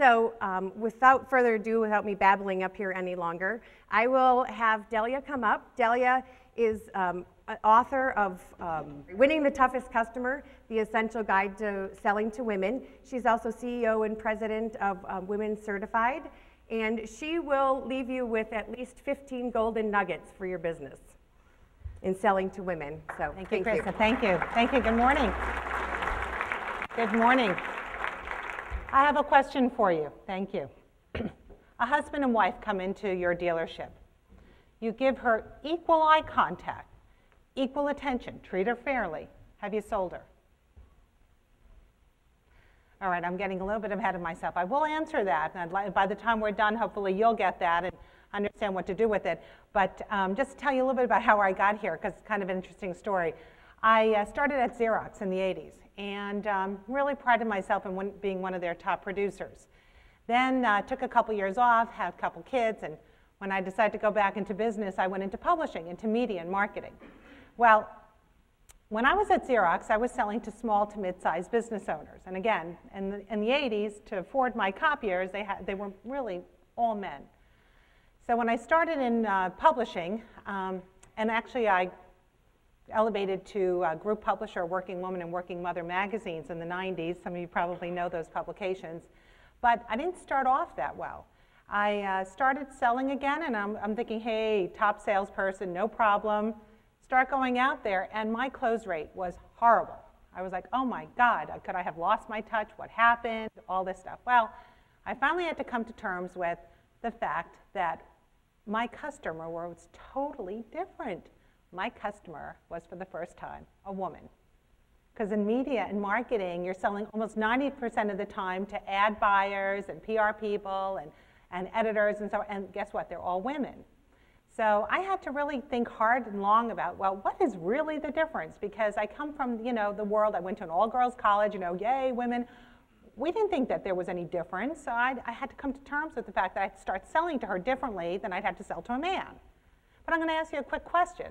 So without further ado, without me babbling up here any longer, I will have Delia come up. Delia is an author of Winning the Toughest Customer, The Essential Guide to Selling to Women. She's also CEO and president of Women Certified, and she will leave you with at least 15 golden nuggets for your business in selling to women. So thank you, Krista. Thank you. Thank you. Good morning. Good morning. I have a question for you. Thank you. A husband and wife come into your dealership. You give her equal eye contact, equal attention, treat her fairly. Have you sold her? All right, I'm getting a little bit ahead of myself. I will answer that, and by the time we're done, hopefully you'll get that and understand what to do with it. But just to tell you a little bit about how I got here, because it's kind of an interesting story. I started at Xerox in the 80s. And really prided myself in being one of their top producers. Then took a couple years off, had a couple kids, and when I decided to go back into business, I went into publishing, into media and marketing. Well, when I was at Xerox, I was selling to small to mid-sized business owners. And again, in the 80s, to afford my copiers, they were really all men. So when I started in publishing, and actually I elevated to group publisher, Working Woman and Working Mother magazines in the 90s. Some of you probably know those publications. But I didn't start off that well. I started selling again, and I'm thinking, hey, top salesperson, no problem. Start going out there, and my close rate was horrible. I was like, oh my God, could I have lost my touch? What happened? All this stuff. Well, I finally had to come to terms with the fact that my customer was totally different. My customer was, for the first time, a woman. Because in media and marketing, you're selling almost 90% of the time to ad buyers and PR people and editors and so on. And guess what? They're all women. So I had to really think hard and long about, well, what is really the difference? Because I come from, the world. I went to an all-girls college, yay, women. We didn't think that there was any difference. So I had to come to terms with the fact that I'd start selling to her differently than I'd have to sell to a man. But I'm going to ask you a quick question.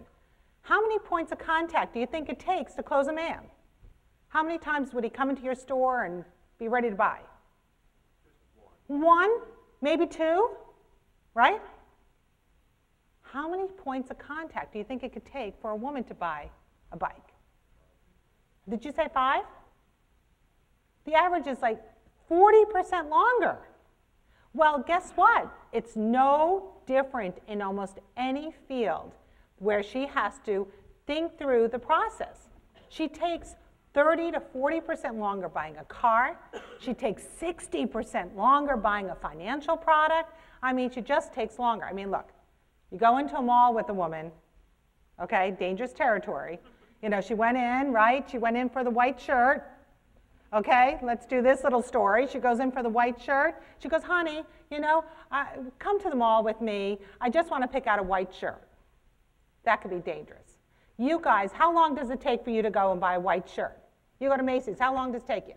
How many points of contact do you think it takes to close a man? How many times would he come into your store and be ready to buy? One, maybe two, right? How many points of contact do you think it could take for a woman to buy a bike? Did you say 5? The average is like 40% longer. Well, guess what? It's no different in almost any field where she has to think through the process. She takes 30 to 40% longer buying a car. She takes 60% longer buying a financial product. I mean, she just takes longer. I mean, look, you go into a mall with a woman, okay, dangerous territory. She went in, right? She went in for the white shirt. Okay, let's do this little story. She goes in for the white shirt. She goes, honey, come to the mall with me. I just want to pick out a white shirt. That could be dangerous. You guys, how long does it take for you to go and buy a white shirt? You go to Macy's, how long does it take you?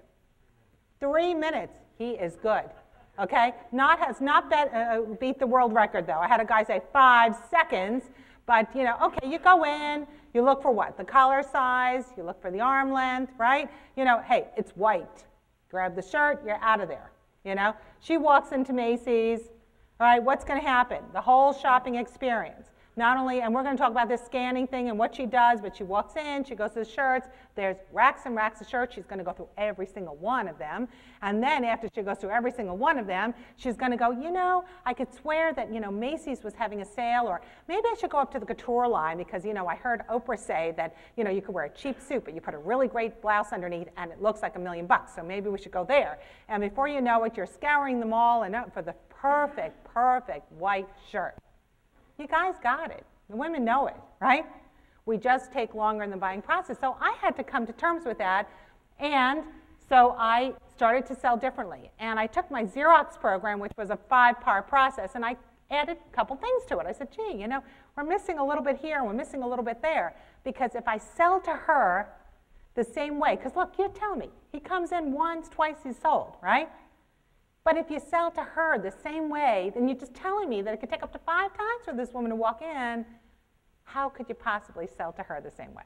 3 minutes. He is good. Okay? Has not beat the world record, though. I had a guy say 5 seconds, but, okay, you go in, you look for what? The collar size, you look for the arm length, right? Hey, it's white. Grab the shirt, you're out of there. She walks into Macy's, all right, what's going to happen? The whole shopping experience. Not only, and we're going to talk about this scanning thing and what she does, but she walks in, she goes to the shirts, there's racks and racks of shirts, she's going to go through every single one of them, and then after she goes through every single one of them, she's going to go, I could swear that, Macy's was having a sale, or maybe I should go up to the couture line because, I heard Oprah say that, you could wear a cheap suit, but you put a really great blouse underneath and it looks like $1 million, so maybe we should go there. And before you know it, you're scouring the mall and for the perfect white shirt. You guys got it. The women know it, right? We just take longer in the buying process. So I had to come to terms with that, and so I started to sell differently. And I took my Xerox program, which was a 5-part process, and I added a couple things to it. I said, gee, we're missing a little bit here, and we're missing a little bit there. Because if I sell to her the same way, because look, you tell me, he comes in once, twice, he's sold, right? But if you sell to her the same way, then you're just telling me that it could take up to 5 times for this woman to walk in. How could you possibly sell to her the same way?